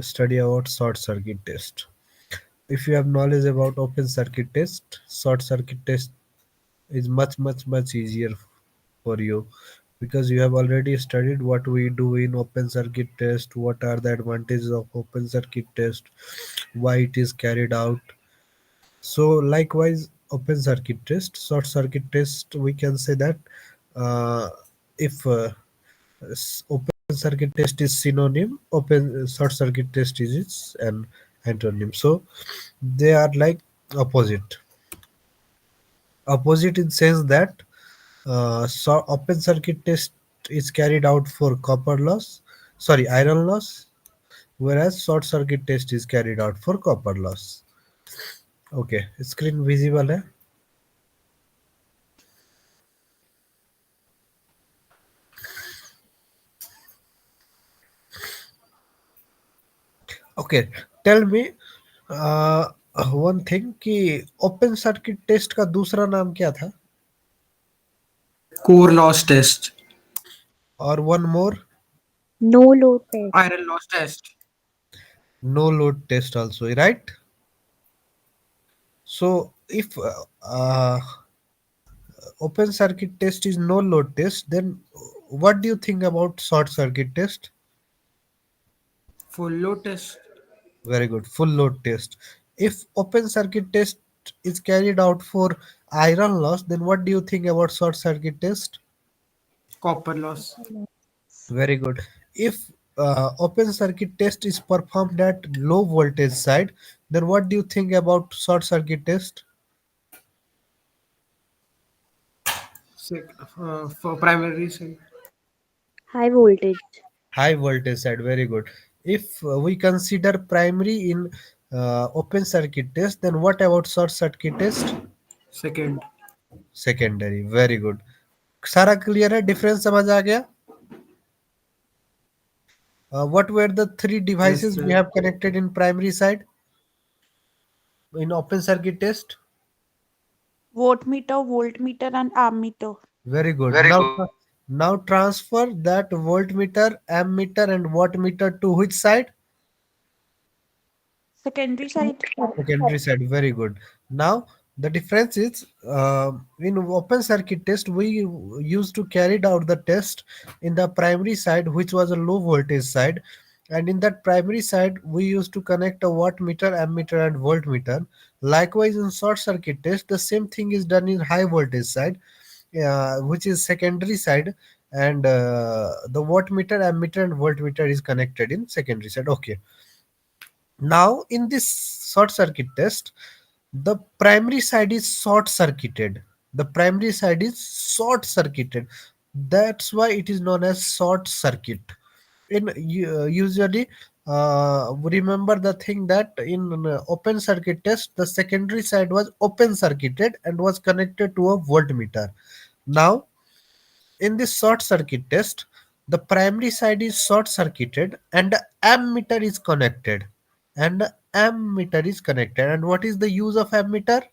study about short circuit test. If you have knowledge about open circuit test, short circuit test is much easier for you, because you have already studied what we do in open circuit test, what are the advantages of open circuit test, why it is carried out. So likewise, open circuit test, short circuit test, we can say that uh, if open circuit test is synonym, open short circuit test is its an antonym. So they are like opposite. Opposite in sense that so open circuit test is carried out for copper loss, sorry, iron loss, whereas short circuit test is carried out for copper loss. Okay, screen visible है? Okay, tell me uh, one thing कि open circuit test का दूसरा नाम क्या था? Core loss test. और one more? No load test. Iron loss test. No load test also, right? So if open circuit test is no load test, then what do you think about short circuit test? Full load test. Very good, full load test. If open circuit test is carried out for iron loss, then what do you think about short circuit test? Copper loss. Very good. If open circuit test is performed at low voltage side, then what do you think about short circuit test? For primary side. High voltage. High voltage side, very good. If we consider primary in open circuit test, then what about short circuit test? Second. Secondary, very good. सारा clear है, difference समझ आ गया? What were the three Yes, devices we sir. have connected in primary side in open circuit test? Voltmeter, voltmeter, and ammeter. Very good. Very Now, good. now transfer that voltmeter, ammeter, and wattmeter to which side? Secondary side. Secondary side. Very good. Now the difference is in open circuit test we used to carried out the test in the primary side, which was a low voltage side, and in that primary side we used to connect a wattmeter, ammeter, and voltmeter. Likewise, in short circuit test, the same thing is done in high voltage side, which is secondary side, and the wattmeter, ammeter, and voltmeter is connected in secondary side. Okay. Now, in this short circuit test, the primary side is short circuited. The primary side is short circuited. That's why it is known as short circuit. In usually, remember the thing that in open circuit test, the secondary side was open circuited and was connected to a voltmeter. Now, in this short circuit test, the primary side is short circuited and the ammeter is connected. And the ammeter is connected. And what is the use of ammeter?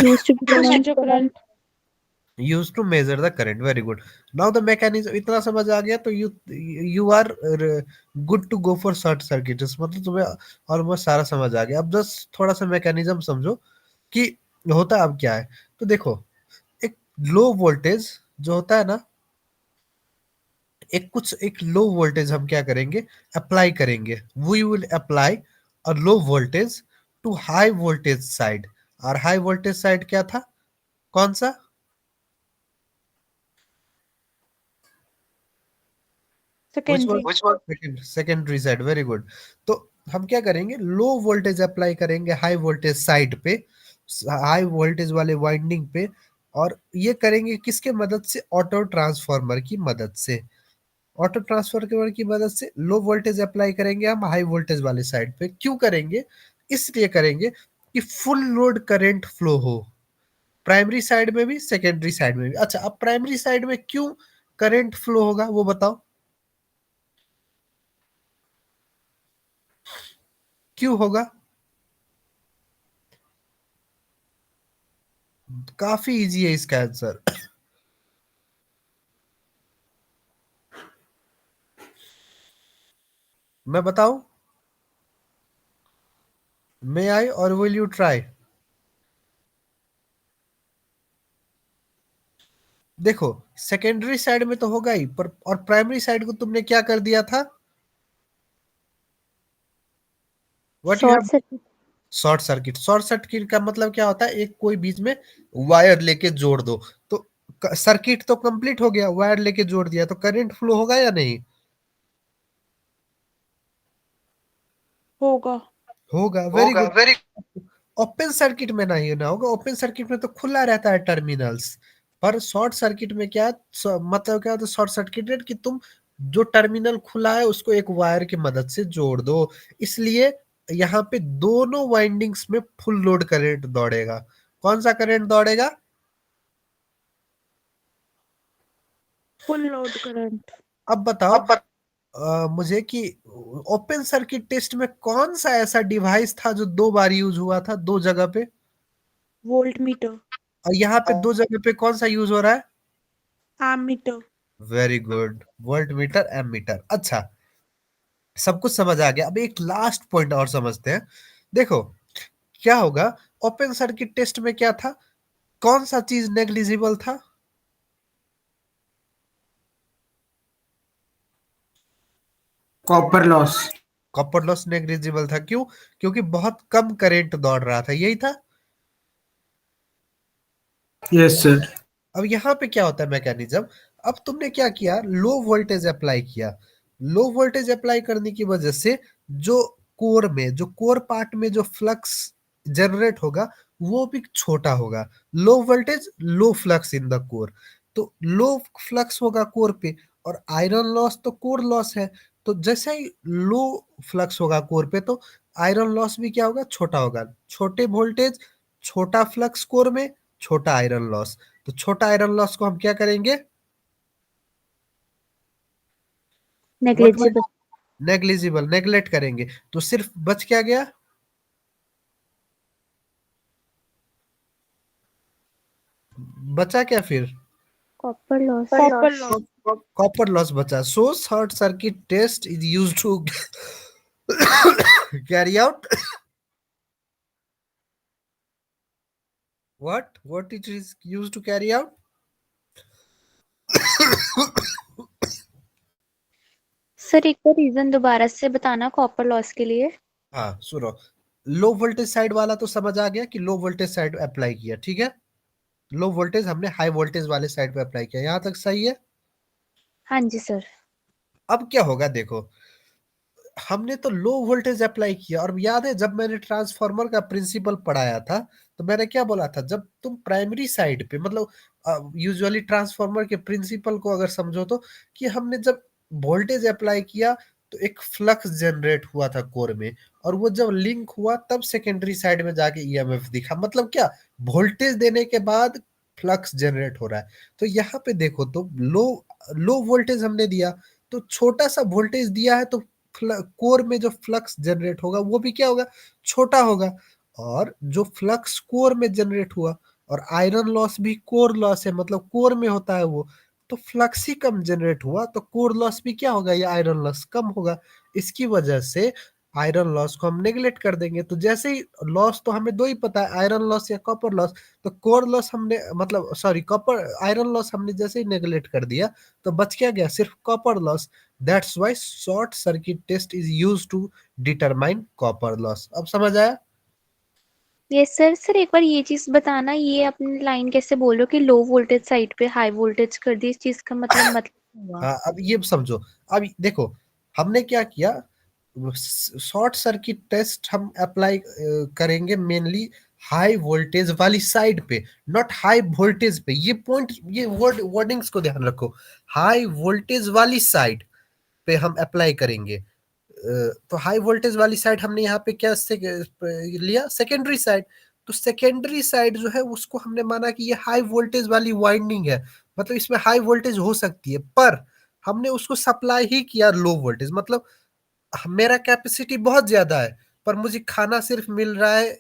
Used to To measure measure current. current. Used to measure the current. Very good. Now the mechanism इतना समझ आ गया तो you are good to go for short circuit test. मतलब तुम्हें almost सारा समझ आ गया. अब बस थोड़ा सा मैकेनिज्म समझो कि होता अब क्या है. तो देखो, एक लो वोल्टेज जो होता है ना, एक लो वोल्टेज हम क्या करेंगे, अप्लाई करेंगे. We will apply a low voltage to high voltage side. और हाई वोल्टेज साइड क्या था, कौन सा? Which Secondary. Which one? Secondary side. Very good. तो हम क्या करेंगे, लो वोल्टेज अप्लाई करेंगे हाई वोल्टेज साइड पे, हाई वोल्टेज वाले वाइंडिंग पे. और ये करेंगे किसके मदद से? ऑटो ट्रांसफार्मर की मदद से. ऑटो ट्रांसफार्मर की मदद से लो वोल्टेज अप्लाई करेंगे हम हाई वोल्टेज वाले साइड पे. क्यों करेंगे? इसलिए करेंगे कि फुल लोड करंट फ्लो हो, प्राइमरी साइड में भी सेकेंडरी साइड में भी. अच्छा, अब प्राइमरी साइड में क्यों करंट फ्लो होगा वो बताओ, क्यों होगा? काफी इजी है इसका आंसर. मैं बताऊं? मे आई और विल यू ट्राई? देखो, सेकेंडरी साइड में तो होगा ही, पर और प्राइमरी साइड को तुमने क्या कर दिया था? What you short have? Circuit. Short circuit. Short circuit का मतलब क्या होता है? एक कोई बीच में वायर लेके जोड़ दो, तो सर्किट तो कंप्लीट हो गया, वायर लेके जोड़ दिया तो करंट फ्लो होगा या नहीं? होगा। होगा, वेरी गुड। ओपन सर्किट में नहीं ना होगा, ओपन सर्किट में तो खुला रहता है टर्मिनल्स। पर शॉर्ट सर्किट में क्या मतलब क्या होता है शॉर्ट सर्किटेड, कि तुम जो टर्मिनल खुला है उसको एक वायर की मदद से जोड़ दो। इसलिए यहाँ पे दोनों वाइंडिंग्स में फुल लोड करंट दौड़ेगा। कौन सा करंट दौड़ेगा? Full load current. अब बताओ मुझे कि ओपन सर्किट टेस्ट में कौन सा ऐसा डिवाइस था जो दो बार यूज हुआ था, दो जगह पे? Volt meter. और यहाँ पे दो जगह पे कौन सा यूज हो रहा है? Ammeter. Very good, voltmeter, ammeter. अच्छा, सब कुछ समझ आ गया। अब एक लास्ट पॉइंट और समझते हैं। देखो, क्या होगा ओपन सर्किट टेस्ट में? क्या था? कौन सा चीज नेग्लिजिबल था? Copper loss. Copper loss negligible था। क्यों? क्योंकि बहुत कम करंट दौड़ रहा था, यही था। Yes sir. अब यहाँ पे क्या होता है मैकेनिज्म? अब तुमने क्या किया, लो वोल्टेज अप्लाई किया। लो वोल्टेज अप्लाई करने की वजह से जो कोर में, जो कोर पार्ट में जो फ्लक्स जनरेट होगा वो भी छोटा होगा। Low voltage, low flux in the core. तो लो फ्लक्स होगा कोर पे, और आयरन लॉस तो कोर लॉस है। तो जैसे ही लो फ्लक्स होगा कोर पे, तो आयरन लॉस भी क्या होगा? छोटा होगा। छोटे वोल्टेज, छोटा फ्लक्स कोर में, छोटा आयरन लॉस। तो छोटा आयरन लॉस को हम क्या करेंगे? व्हाट? नेग्लिजिबल। नेग्लिजिबल, नेग्लेक्ट करेंगे। तो सिर्फ बच क्या गया? बचा क्या फिर? Copper loss. Copper loss. Copper loss बचा। So short circuit test is use to carry out what it is used to carry out? Sir एक बार रीजन दोबारा से बताना कॉपर लॉस के लिए। हाँ सुनो, लो वोल्टेज साइड वाला तो समझ आ गया कि लो वोल्टेज साइड अप्लाई किया, ठीक है। लो वोल्टेज हमने हाई वोल्टेज वाले साइड पे अप्लाई किया, यहां तक सही है। हाँ जी सर। अब क्या होगा देखो, हमने तो लो वोल्टेज अप्लाई किया, और याद है जब मैंने ट्रांसफार्मर का प्रिंसिपल पढ़ाया था, तो मैंने क्या बोला था? जब तुम प्राइमरी साइड पे, मतलब यूजुअली ट्रांसफार्मर के प्रिंसिपल को अगर समझो तो, कि हमने जब वोल्टेज अप्लाई किया तो एक फ्लक्स जनरेट हुआ था कोर में, और वो जब लिंक हुआ तब सेकेंडरी साइड में जाके ईएमएफ दिखा। मतलब क्या, वोल्टेज देने के बाद फ्लक्स जनरेट हो रहा है। तो यहाँ पे देखो तो लो लो वोल्टेज हमने दिया, तो छोटा सा वोल्टेज दिया है, तो कोर में जो फ्लक्स जनरेट होगा वो भी क्या होगा? छोटा होगा। और जो फ्लक्स कोर में जनरेट हुआ, और आयरन लॉस भी कोर लॉस है, मतलब कोर में होता है वो, तो फ्लक्स ही कम जनरेट हुआ, तो कोर लॉस भी क्या होगा? या आयरन लॉस कम होगा। इसकी वजह से आयरन लॉस को हम नेग्लेक्ट कर देंगे। तो जैसे ही लॉस तो हमें दो ही पता है, आयरन लॉस या कॉपर लॉस। तो कोर लॉस हमने, मतलब सॉरी, कॉपर आयरन लॉस हमने जैसे ही नेग्लेक्ट कर दिया, तो बच क्या गया? सिर्फ copper loss. That's why short circuit test is used to determine copper loss. अब समझ आया? ये सर सर एक बार ये चीज बताना, ये अपनी लाइन कैसे बोल रहे हो कि लो वोल्टेज साइड पे हाई वोल्टेज कर दी, इस चीज का मतलब हुआ। हाँ, अब ये समझो। अब देखो, हमने क्या किया, शॉर्ट सर्किट टेस्ट हम अप्लाई करेंगे मेनली हाई वोल्टेज वाली साइड पे, नॉट हाई वोल्टेज पे। ये पॉइंट, ये वर्डिंग्स को ध्यान रखो। हाई वोल्टेज वाली साइड पे हम अप्लाई करेंगे। तो हाई वोल्टेज वाली साइड हमने यहाँ पे क्या से लिया? Secondary side. तो सेकेंडरी साइड जो है उसको हमने माना कि ये हाई वोल्टेज वाली वाइंडिंग है, मतलब इसमें हाई वोल्टेज हो सकती है, पर हमने उसको सप्लाई ही किया लो वोल्टेज। मतलब मेरा कैपेसिटी बहुत ज्यादा है, पर मुझे खाना सिर्फ मिल रहा है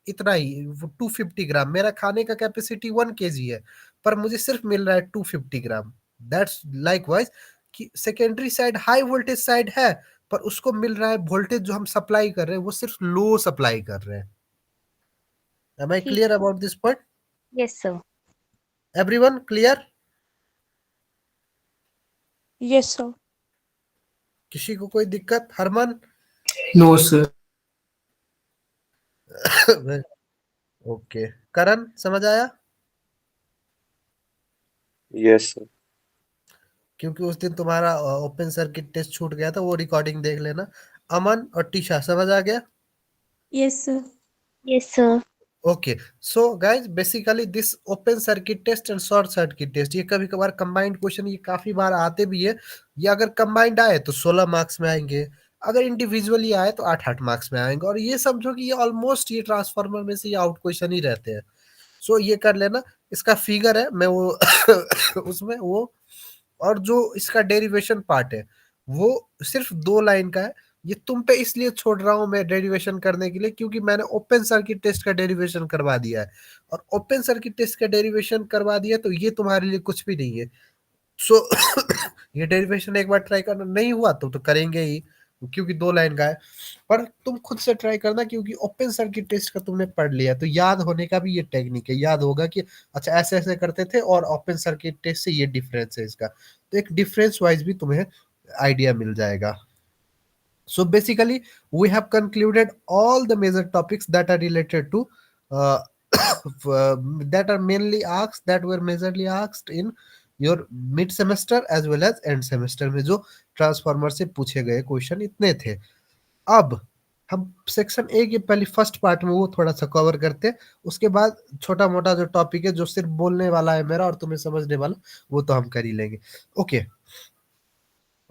इतना ही, 250 ग्राम। मेरा खाने का कैपेसिटी 1 kg है, पर मुझे सिर्फ मिल रहा है 250 ग्राम। दैट्स लाइक वाइज कि secondary side high voltage side है, पर उसको मिल रहा है वोल्टेज जो हम सप्लाई कर रहे हैं वो सिर्फ लो सप्लाई कर रहे हैं। एम आई ठीक। Clear about this point? Yes sir. Everyone clear? Yes, sir. किसी को कोई दिक्कत? हरमन? No, sir. ओके, करण समझ आया? Yes sir. क्योंकि उस दिन तुम्हारा ओपन सर्किट टेस्ट छूट गया था, वो रिकॉर्डिंग देख लेना। अमन और टीशा समझ आ गया? Yes, sir. Yes sir. Okay, so guys basically this open circuit test and short circuit test, ये कभी कभार कंबाइंड क्वेश्चन ये काफी बार आते भी है। ये अगर कंबाइंड आए तो 16 मार्क्स में आएंगे, अगर इंडिविजुअली आए तो 8-8 मार्क्स में आएंगे। और ये समझो कि ये ऑलमोस्ट ये ट्रांसफार्मर में से ये आउट क्वेश्चन ही रहते हैं। सो ये कर लेना, इसका फिगर है मैं वो उसमें वो, और जो इसका डेरिवेशन पार्ट है वो सिर्फ 2 लाइन का है। ये तुम पे इसलिए छोड़ रहा हूं मैं डेरिवेशन करने के लिए, क्योंकि मैंने ओपन सर्किट टेस्ट का डेरिवेशन करवा दिया है, और ओपन सर्किट टेस्ट का डेरिवेशन करवा दिया तो ये तुम्हारे लिए कुछ भी नहीं है। सो ये डेरिवेशन एक बार ट्राई करना, नहीं हुआ तो करेंगे ही, क्योंकि 2 लाइन का है। पर तुम खुद से ट्राई करना, क्योंकि ओपन सर्किट टेस्ट का तुमने पढ़ लिया तो याद होने का भी ये टेक्निक है, याद होगा कि अच्छा ऐसे ऐसे करते थे और ओपन सर्किट टेस्ट से ये डिफरेंस है इसका, तो एक डिफरेंस वाइज भी तुम्हें आइडिया मिल जाएगा। So basically, we have concluded all the major topics that are related to uh, that are mainly asked, that were majorly asked in your mid semester as well as end semester में जो transformer से पूछे गए question इतने थे। अब हम section A के पहले फर्स्ट पार्ट में वो थोड़ा सा कवर करते हैं, उसके बाद छोटा मोटा जो टॉपिक है जो सिर्फ बोलने वाला है मेरा और तुम्हें समझने वाला, वो तो हम कर ही लेंगे। ओके,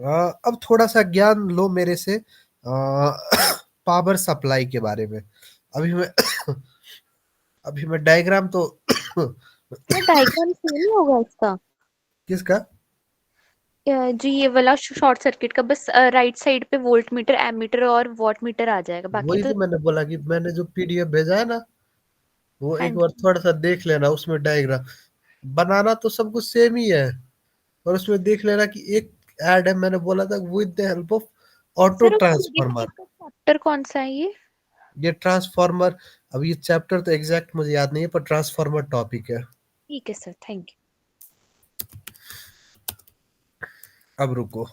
अब थोड़ा सा ज्ञान लो मेरे से पावर सप्लाई के बारे में। अभी मैं अभी मैं डायग्राम तो डायग्राम सेम ही होगा इसका? किसका? जी ये वाला शॉर्ट सर्किट का बस राइट साइड पे वोल्ट मीटर, एमीटर और वॉट मीटर आ जाएगा, बाकी वही तो। तो मैंने बोला कि मैंने जो पीडीएफ भेजा है ना, वो हाँ एक बार थोड़ा सा देख लेना, उसमें डायग्राम बनाना तो सब कुछ सेम ही है, और उसमें देख लेना कि एक ऐड है, मैंने बोला था with the help of auto sir transformer. Chapter कौन सा है ये? ये ट्रांसफार्मर, अब ये चैप्टर तो एग्जैक्ट मुझे याद नहीं है, पर ट्रांसफार्मर टॉपिक है। ठीक है सर, थैंक यू। अब रुको,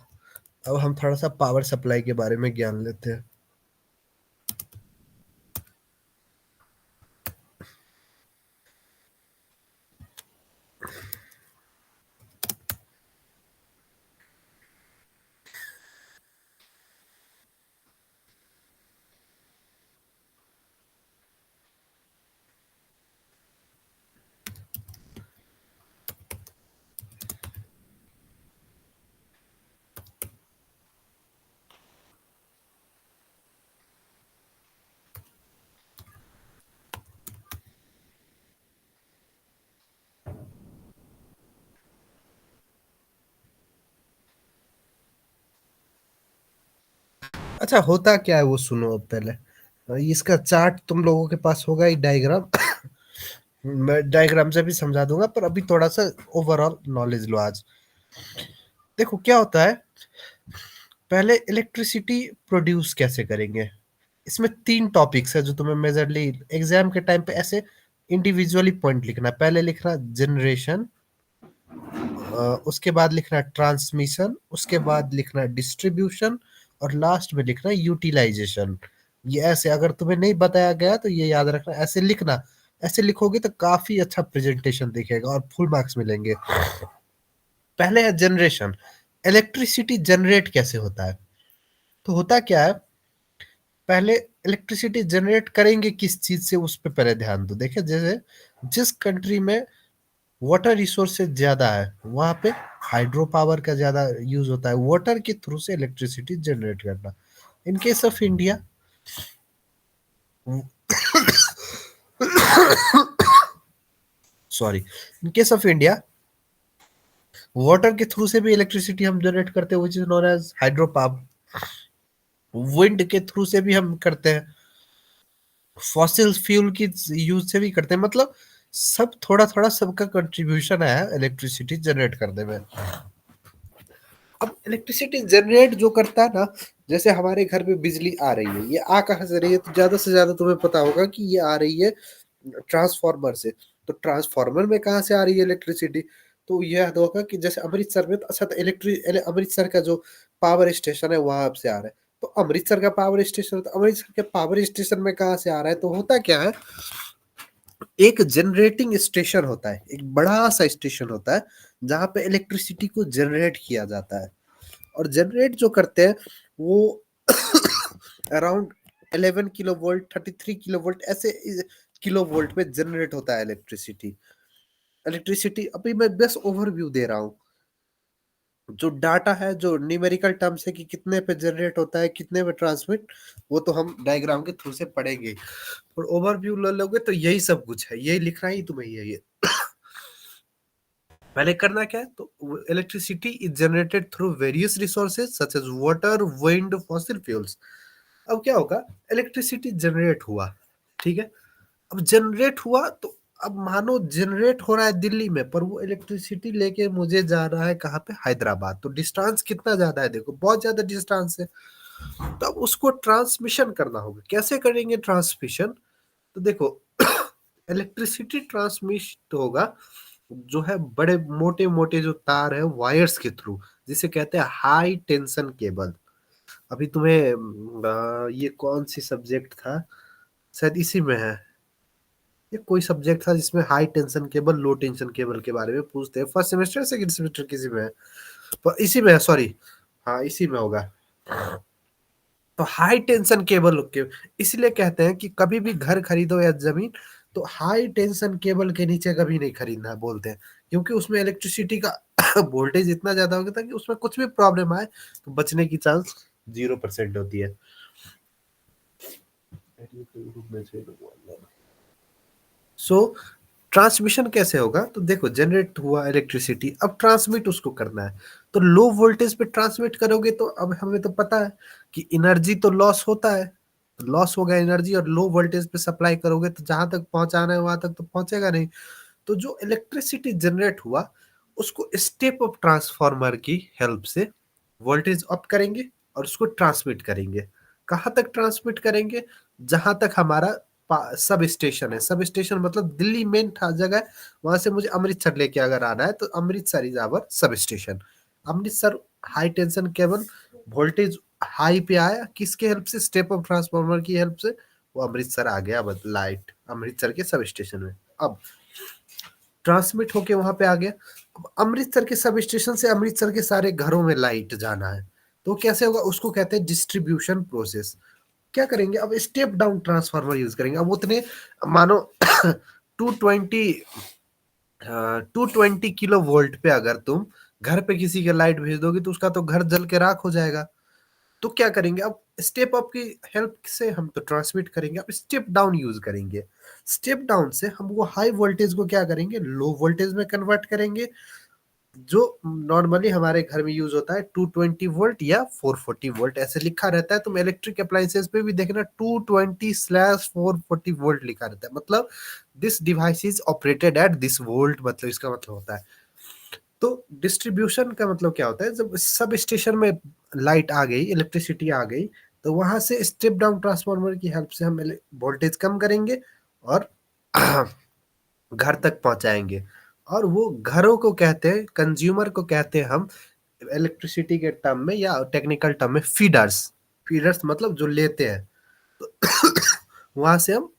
अब हम थोड़ा सा पावर सप्लाई के बारे में ज्ञान लेते हैं। अच्छा होता क्या है वो सुनो अब पहले। इसका चार्ट तुम लोगों के पास होगा ही, डायग्राम मैं डायग्राम से भी समझा दूंगा, पर अभी थोड़ा सा ओवरऑल नॉलेज लो आज। देखो क्या होता है, पहले इलेक्ट्रिसिटी प्रोड्यूस कैसे करेंगे, इसमें 3 टॉपिक्स है जो तुम्हें मेजरली एग्जाम के टाइम पे ऐसे इंडिविजुअली पॉइंट लिखना है। पहले लिखना जनरेशन, उसके बाद लिखना ट्रांसमिशन, उसके बाद लिखना डिस्ट्रीब्यूशन, और लास्ट में लिखना यूटिलाइजेशन। ये ऐसे अगर तुम्हें नहीं बताया गया तो ये याद रखना, ऐसे लिखना। ऐसे लिखोगे तो काफी अच्छा प्रेजेंटेशन दिखेगा और फुल मार्क्स मिलेंगे। पहले है जनरेशन, इलेक्ट्रिसिटी जनरेट कैसे होता है। तो होता क्या है, पहले इलेक्ट्रिसिटी जनरेट करेंगे किस चीज से, उस पे पहले ध्यान दो। देखिए जैसे जिस कंट्री में वाटर रिसोर्सेज ज्यादा है वहां पे हाइड्रो पावर का ज्यादा यूज होता है, वाटर के थ्रू से इलेक्ट्रिसिटी जनरेट करना। In case of India sorry, in case of India water के थ्रू से भी इलेक्ट्रिसिटी हम जनरेट करते हैं, which is known as hydro power. Wind के थ्रू से भी हम करते हैं, फॉसिल फ्यूल की यूज से भी करते हैं। मतलब सब थोड़ा थोड़ा सबका कंट्रीब्यूशन है इलेक्ट्रिसिटी जनरेट करने में। अब इलेक्ट्रिसिटी जनरेट जो करता है ना, जैसे हमारे घर में बिजली आ रही है, ये आ कहाँ से रही है? तो ज्यादा से ज्यादा तुम्हें पता होगा कि ये आ रही है ट्रांसफार्मर से। तो ट्रांसफार्मर में कहाँ से आ रही है इलेक्ट्रिसिटी? तो ये याद होगा कि जैसे अमृतसर में, तो अच्छा, तो अमृतसर का जो पावर स्टेशन है वहां से आ रहा है। तो अमृतसर का पावर स्टेशन, तो अमृतसर के पावर स्टेशन में कहाँ से आ रहा है? तो होता क्या है, एक जनरेटिंग स्टेशन होता है, एक बड़ा सा स्टेशन होता है जहाँ पे इलेक्ट्रिसिटी को जनरेट किया जाता है। और जनरेट जो करते हैं वो around 11 kilo volt, 33 kilo volt, ऐसे किलो वोल्ट में जनरेट होता है इलेक्ट्रिसिटी। इलेक्ट्रिसिटी अभी मैं बस ओवरव्यू दे रहा हूँ। जो डाटा है, जो न्यूमेरिकल टर्म्स है कि कितने पे जनरेट होता है, कितने पे ट्रांसमिट, वो तो हम डायग्राम के थ्रू से पढ़ेंगे। और ओवरव्यू ले लोगे तो यही सब कुछ है, यही लिखना ही तुम्हें ये पहले करना क्या है, तो electricity is generated through various resources such as water, wind, fossil fuels. अब क्या होगा, इलेक्ट्रिसिटी जनरेट हुआ, ठीक है। अब जनरेट हुआ तो अब मानो जनरेट हो रहा है दिल्ली में, पर वो इलेक्ट्रिसिटी लेके मुझे जा रहा है कहाँ पे, हैदराबाद। तो डिस्टेंस कितना ज्यादा है, देखो बहुत ज्यादा डिस्टेंस है। तो अब उसको ट्रांसमिशन करना होगा, कैसे करेंगे ट्रांसमिशन? तो देखो इलेक्ट्रिसिटी ट्रांसमिट होगा जो है बड़े मोटे मोटे जो तार है वायर्स के थ्रू, जिसे कहते हैं हाई टेंशन केबल। अभी तुम्हें ये कौन सी सब्जेक्ट था, शायद इसी में है, ये कोई सब्जेक्ट था जिसमें हाई टेंशन केबल, लो टेंशन केबल के बारे में पूछते हैं, फर्स्ट सेमेस्टर सेकंड सेमेस्टर किसी में है, पर इसी में है, सॉरी, हाँ इसी में होगा। तो हाई टेंशन केबल के इसलिए कहते हैं कि कभी भी घर खरीदो या जमीन, तो हाई टेंशन केबल के नीचे कभी नहीं खरीदना बोलते हैं, क्योंकि उसमें इलेक्ट्रिसिटी का वोल्टेज इतना ज्यादा होगा था कि उसमें कुछ भी प्रॉब्लम आए तो बचने की चांस 0% होती है। सो ट्रांसमिशन कैसे होगा, तो देखो जनरेट हुआ इलेक्ट्रिसिटी, अब ट्रांसमिट उसको करना है। तो लो वोल्टेज पे ट्रांसमिट करोगे तो अब हमें तो पता है कि एनर्जी तो लॉस होता है, तो लॉस हो गया एनर्जी। और लो वोल्टेज पे सप्लाई करोगे तो जहां तक पहुंचाना है वहां तक तो पहुंचेगा नहीं। तो जो इलेक्ट्रिसिटी जनरेट हुआ उसको स्टेप अप ट्रांसफार्मर की हेल्प से वोल्टेज अप करेंगे और उसको ट्रांसमिट करेंगे। कहाँ तक ट्रांसमिट करेंगे, जहां तक हमारा सब स्टेशन है। सब स्टेशन मतलब दिल्ली मेन जगह है, वहां से मुझे अमृतसर लेके अगर आना है तो Amritsar is our substation. Amritsar high tension cable voltage high पे आया, किसके हेल्प से, स्टेप अप ट्रांसफार्मर की हेल्प से, वो अमृतसर आ गया लाइट अमृतसर के सब स्टेशन में। अब ट्रांसमिट होके वहां पे आ गया। अब अमृतसर के सब स्टेशन से अमृतसर के सारे घरों में लाइट जाना है, तो कैसे होगा, उसको कहते हैं डिस्ट्रीब्यूशन प्रोसेस। क्या करेंगे, अब स्टेप डाउन ट्रांसफार्मर यूज करेंगे। अब उतने मानो 220 किलो वोल्ट पे अगर तुम घर पे किसी के लाइट भेज दोगे तो उसका तो घर जल के राख हो जाएगा। तो क्या करेंगे, अब स्टेप अप की हेल्प से हम तो ट्रांसमिट करेंगे, अब स्टेप डाउन यूज करेंगे। स्टेप डाउन से हम वो हाई वोल्टेज को क्या करेंगे, लो वोल्टेज में कन्वर्ट करेंगे। जो नॉर्मली हमारे घर में यूज होता है 220 वोल्ट या 440 वोल्ट, ऐसे लिखा रहता है। तुम इलेक्ट्रिक अप्लायंसेस पे भी देखना 220/440 वोल्ट लिखा रहता है, मतलब this device is operated at this volt, मतलब इसका मतलब होता है। तो डिस्ट्रीब्यूशन का मतलब क्या होता है, जब सब स्टेशन में लाइट आ गई, इलेक्ट्रिसिटी आ गई, तो वहां से स्टेप डाउन ट्रांसफार्मर की हेल्प से हम वोल्टेज कम करेंगे और घर तक पहुंचाएंगे। और वो घरों को कहते हैं, कंज्यूमर को कहते हैं हम इलेक्ट्रिसिटी के टर्म में या टेक्निकल टर्म में फीडर्स। फीडर्स मतलब जो लेते हैं, तो वहां से हम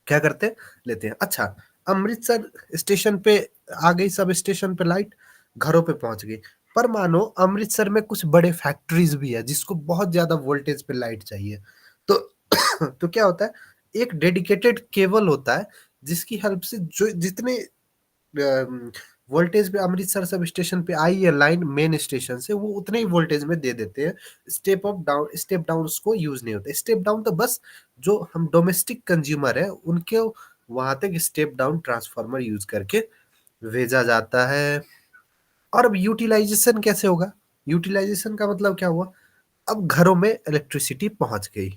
क्या करते हैं, लेते हैं। अच्छा, अमृतसर स्टेशन पे आ गई, सब स्टेशन पे लाइट घरों पे पहुंच गई। पर मानो अमृतसर में कुछ बड़े फैक्ट्रीज भी है जिसको बहुत ज्यादा वोल्टेज पे लाइट चाहिए, तो तो क्या होता है, एक डेडिकेटेड केबल होता है जिसकी हेल्प से जो जितने वोल्टेज पे अमृतसर सब स्टेशन पे आई है लाइन मेन स्टेशन से, वो उतने ही वोल्टेज में दे देते हैं। स्टेप डाउन उसको यूज नहीं होता। स्टेप डाउन तो बस जो हम डोमेस्टिक कंज्यूमर है उनके वहां तक स्टेप डाउन ट्रांसफार्मर यूज करके भेजा जाता है। और अब यूटिलाइजेशन कैसे होगा, यूटिलाइजेशन का मतलब क्या हुआ, अब घरों में इलेक्ट्रिसिटी पहुंच गई।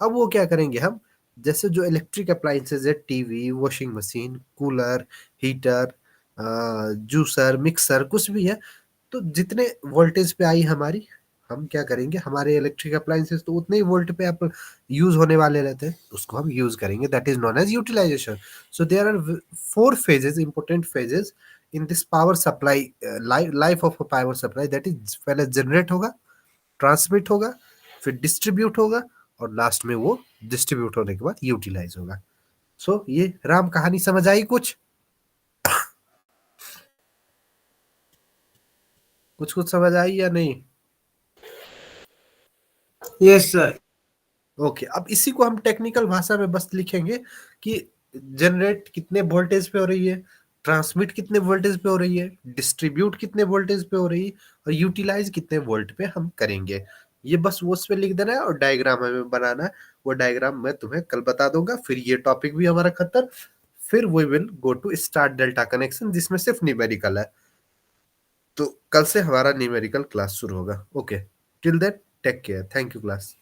अब वो क्या करेंगे हम, जैसे जो इलेक्ट्रिक अप्लायंसेज है, TV, washing machine, cooler, heater, juicer, mixer, कुछ भी है, तो जितने वोल्टेज पे आई हमारी, हम क्या करेंगे, हमारे इलेक्ट्रिक अप्लायंसेस तो उतने ही वोल्ट पे आप यूज होने वाले रहते हैं, उसको हम यूज करेंगे, that is known as utilization. So there are 4 phases, important phases in this power supply, life of a power supply, that is पहले जनरेट होगा, ट्रांसमिट होगा, फिर डिस्ट्रीब्यूट होगा, और लास्ट में वो डिस्ट्रीब्यूट होने के बाद यूटिलाइज होगा। सो ये राम कहानी समझ आई? कुछ कुछ कुछ समझ आई या नहीं? Yes sir. ओके, अब इसी को हम टेक्निकल भाषा में बस लिखेंगे कि जनरेट कितने वोल्टेज पे हो रही है, ट्रांसमिट कितने वोल्टेज पे हो रही है, डिस्ट्रीब्यूट कितने वोल्टेज पे हो रही है, और यूटिलाइज कितने वोल्ट पे हम करेंगे। ये बस वो उस पे लिख देना है और डायग्राम हमें बनाना है। वो डायग्राम मैं तुम्हें कल बता दूंगा, फिर ये टॉपिक भी हमारा खत्म। फिर we will go to star delta connection, जिसमें सिर्फ न्यूमेरिकल है। तो कल से हमारा न्यूमेरिकल क्लास शुरू होगा। Okay, till then take care, thank you class.